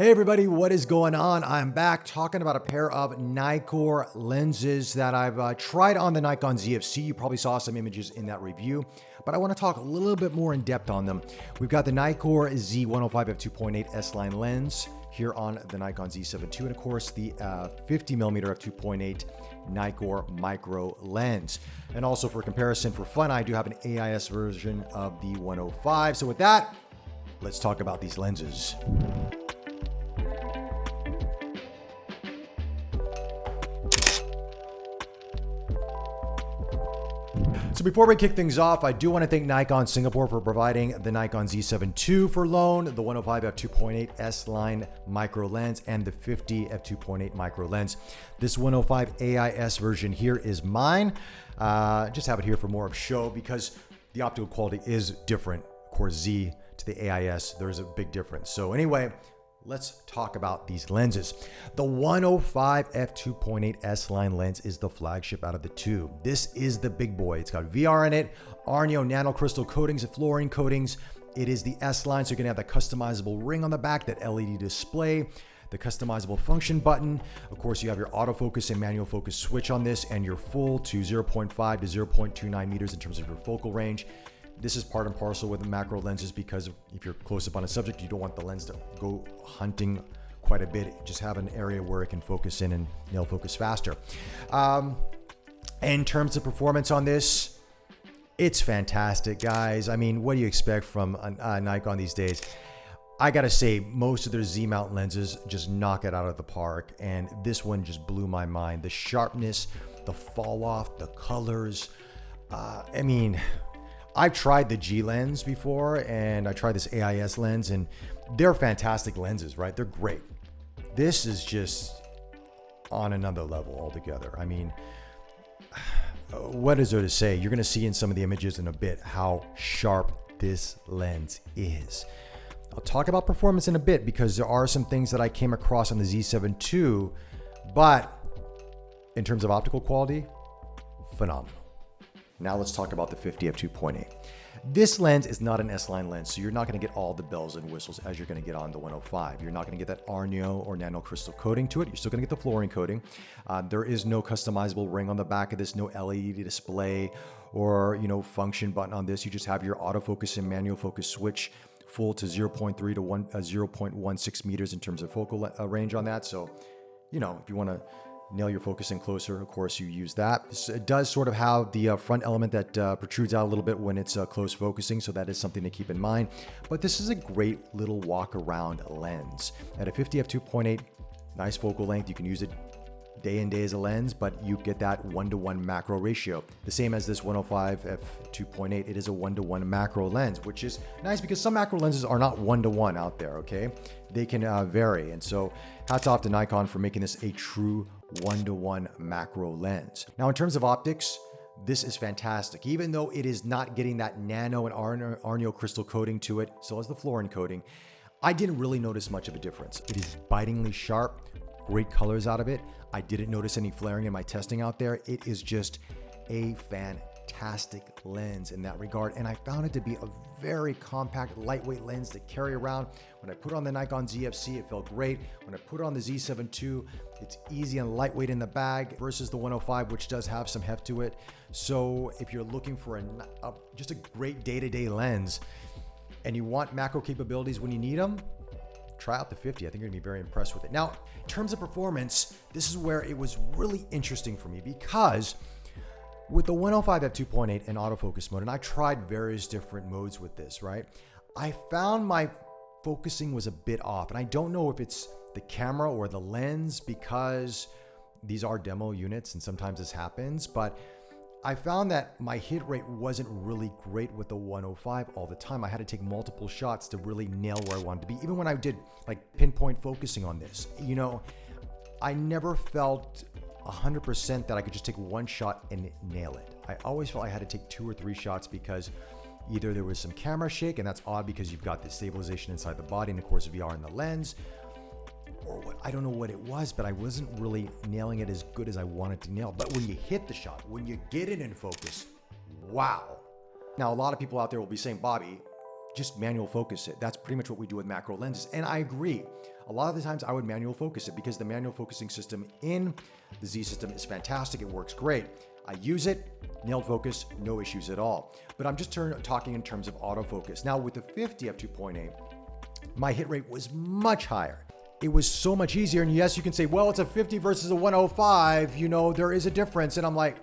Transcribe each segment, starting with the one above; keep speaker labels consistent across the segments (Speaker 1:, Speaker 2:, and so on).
Speaker 1: Hey everybody, what is going on? I'm back talking about a pair of Nikkor lenses that I've tried on the Nikon ZFC. You probably saw some images in that review, but I want to talk a little bit more in depth on them. We've got the Nikkor Z105 f2.8 S-line lens here on the Nikon Z7 II, and of course the 50mm f2.8 Nikkor Micro lens. And also for comparison, for fun, I do have an AIS version of the 105. So with that, let's talk about these lenses. So before we kick things off, I do want to thank Nikon Singapore for providing the Nikon Z7 II for loan, the 105 f2.8 S-line micro lens, and the 50 f2.8 micro lens. This 105 AIS version here is mine. Just have it here for more of show because the optical quality is different. Of course, Z to the AIS, there's a big difference. So anyway, let's talk about these lenses. The 105 f2.8 S-line lens is the flagship out of the two. This is the big boy. It's got VR in it, Arneo nanocrystal coatings and fluorine coatings. It is the S-line, so you're gonna have that customizable ring on the back, that LED display, the customizable function button. Of course, you have your autofocus and manual focus switch on this, and your full to 0.5 to 0.29 meters in terms of your focal range. This is part and parcel with the macro lenses because if you're close up on a subject, you don't want the lens to go hunting quite a bit. Just have an area where it can focus in and nail focus faster. In terms of performance on this, it's fantastic, guys. I mean, what do you expect from Nikon these days? I gotta say, most of their Z mount lenses just knock it out of the park, and this one just blew my mind. The sharpness, the fall off, the colors. I mean, I've tried the G lens before, and I tried this AIS lens, and they're fantastic lenses, right? They're great. This is just on another level altogether. I mean, what is there to say? You're gonna see in some of the images in a bit how sharp this lens is. I'll talk about performance in a bit because there are some things that I came across on the Z7 II, but in terms of optical quality, phenomenal. Now let's talk about the 50 f2.8. This lens is not an S-line lens, so you're not going to get all the bells and whistles as you're going to get on the 105. You're not going to get that Arneo or nanocrystal coating to it. You're still going to get the fluorine coating. There is no customizable ring on the back of this, no LED display or function button on this. You just have your autofocus and manual focus switch, full to 0.3 to 0.16 meters in terms of focal range on that. So, if you want to nail your focus in closer, of course you use that. It does sort of have the front element that protrudes out a little bit when it's close focusing, so that is something to keep in mind. But this is a great little walk around lens. At a 50 f2.8, nice focal length, you can use it day and day as a lens, but you get that 1:1 macro ratio. The same as this 105 f2.8, it is a 1:1 macro lens, which is nice because some macro lenses are not 1:1 out there, okay? They can vary. And so hats off to Nikon for making this a true 1:1 macro lens. Now, in terms of optics, this is fantastic. Even though it is not getting that nano and Arneo crystal coating to it, so as the fluorine coating, I didn't really notice much of a difference. It is bitingly sharp, great colors out of it. I didn't notice any flaring in my testing out there. It is just a fantastic lens in that regard. And I found it to be a very compact, lightweight lens to carry around. When I put on the Nikon ZFC, it felt great. When I put on the Z7 II, it's easy and lightweight in the bag versus the 105, which does have some heft to it. So if you're looking for just a great day-to-day lens and you want macro capabilities when you need them, try out the 50. I think you're gonna be very impressed with it. Now, in terms of performance, this is where it was really interesting for me because with the 105 f2.8 in autofocus mode, and I tried various different modes with this, right? I found my focusing was a bit off, and I don't know if it's the camera or the lens because these are demo units and sometimes this happens, but I found that my hit rate wasn't really great with the 105 all the time. I had to take multiple shots to really nail where I wanted to be. Even when I did like pinpoint focusing on this, I never felt 100% that I could just take one shot and nail it. I always felt I had to take 2 or 3 shots because either there was some camera shake, and that's odd because you've got the stabilization inside the body and of course VR in the lens, or what, I don't know what it was, but I wasn't really nailing it as good as I wanted to nail. But when you hit the shot, when you get it in focus, wow. Now, a lot of people out there will be saying, Bobby, just manual focus it. That's pretty much what we do with macro lenses. And I agree. a lot of the times I would manual focus it because the manual focusing system in the Z system is fantastic. It works great. I use it, nailed focus, no issues at all. But I'm just talking in terms of autofocus. Now with the 50 f2.8, my hit rate was much higher. It was so much easier. And yes, you can say, well, it's a 50 versus a 105, you know, there is a difference. And I'm like,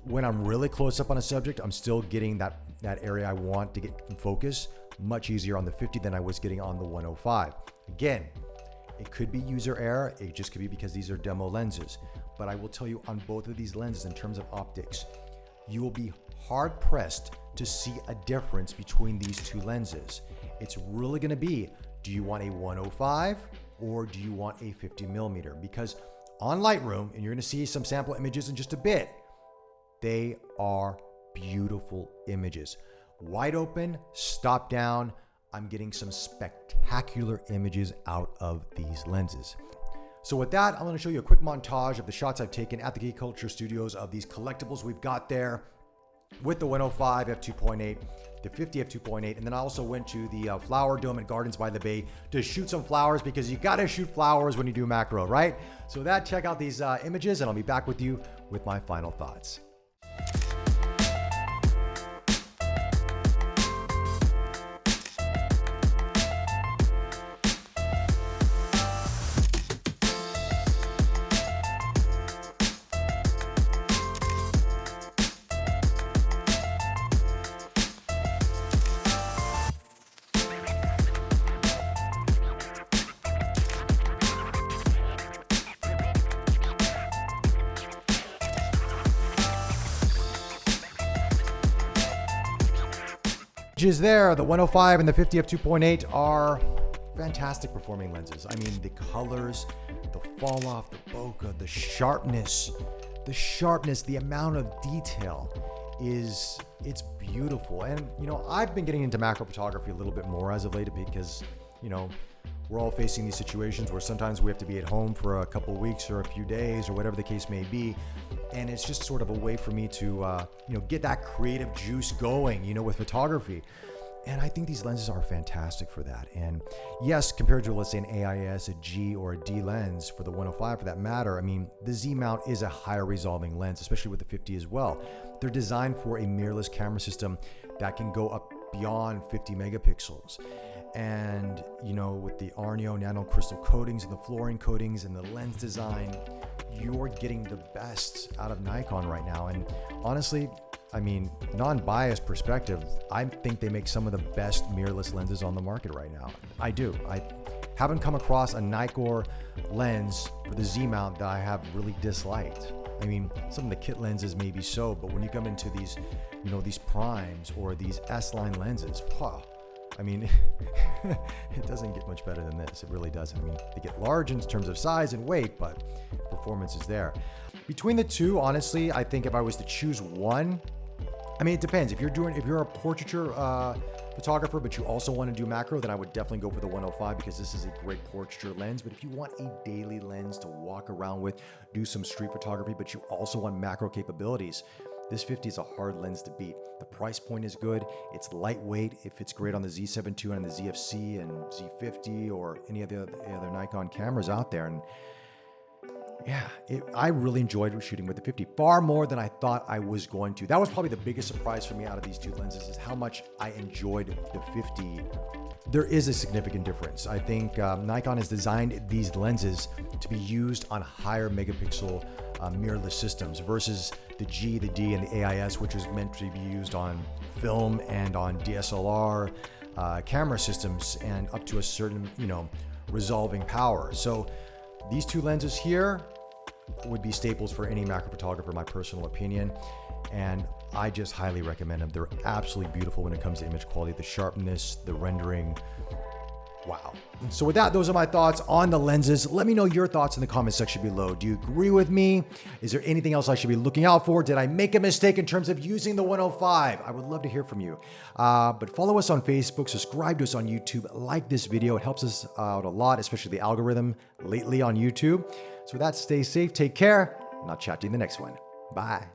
Speaker 1: when I'm really close up on a subject, I'm still getting that area I want to get in focus much easier on the 50 than I was getting on the 105. Again, it could be user error. It just could be because these are demo lenses. But I will tell you on both of these lenses in terms of optics, you will be hard pressed to see a difference between these two lenses. It's really gonna be, do you want a 105 or do you want a 50mm? Because on Lightroom, and you're gonna see some sample images in just a bit, they are beautiful images. Wide open, stop down, I'm getting some spectacular images out of these lenses. So with that, I'm gonna show you a quick montage of the shots I've taken at the Geek Culture studios of these collectibles we've got there with the 105 f2.8, the 50 f2.8, and then I also went to the Flower Dome and Gardens by the Bay to shoot some flowers because you gotta shoot flowers when you do macro, right? So with that, check out these images and I'll be back with you with my final thoughts. Images there, the 105 and the 50 f2.8 are fantastic performing lenses. I mean, the colors, the fall off, the bokeh, the sharpness, the amount of detail it's beautiful. And, you know, I've been getting into macro photography a little bit more as of late because, you know, we're all facing these situations where sometimes we have to be at home for a couple of weeks or a few days or whatever the case may be. And it's just sort of a way for me to, you know, get that creative juice going, you know, with photography. And I think these lenses are fantastic for that. And yes, compared to, let's say, an AIS, a G, or a D lens for the 105 for that matter, I mean, the Z mount is a higher resolving lens, especially with the 50 as well. They're designed for a mirrorless camera system that can go up beyond 50 megapixels. And, you know, with the Arneo nano crystal coatings and the fluorine coatings and the lens design, you're getting the best out of Nikon right now. And honestly, I mean, non-biased perspective, I think they make some of the best mirrorless lenses on the market right now. I do. I haven't come across a Nikkor lens for the Z mount that I have really disliked. I mean, some of the kit lenses maybe so, but when you come into these, you know, these primes or these S-line lenses, I mean, it doesn't get much better than this. It really doesn't. I mean, they get large in terms of size and weight, but performance is there. Between the two, honestly, I think if I was to choose one, I mean, it depends. If you're a portraiture photographer, but you also want to do macro, then I would definitely go for the 105 because this is a great portraiture lens. But if you want a daily lens to walk around with, do some street photography, but you also want macro capabilities, this 50 is a hard lens to beat. The price point is good. It's lightweight. It fits great on the Z7 II and the ZFC and Z50 or any of the other Nikon cameras out there. And yeah, I really enjoyed shooting with the 50 far more than I thought I was going to. That was probably the biggest surprise for me out of these two lenses is how much I enjoyed the 50. There is a significant difference. I think Nikon has designed these lenses to be used on higher megapixel mirrorless systems versus the G, the D, and the AIS, which is meant to be used on film and on DSLR camera systems and up to a certain, you know, resolving power. So these two lenses here would be staples for any macro photographer, my personal opinion. And I just highly recommend them. They're absolutely beautiful when it comes to image quality, the sharpness, the rendering. Wow. So with that, those are my thoughts on the lenses. Let me know your thoughts in the comment section below. Do you agree with me? Is there anything else I should be looking out for? Did I make a mistake in terms of using the 105? I would love to hear from you. But follow us on Facebook, subscribe to us on YouTube, like this video. It helps us out a lot, especially the algorithm lately on YouTube. So with that, stay safe, take care, and I'll chat to you in the next one. Bye.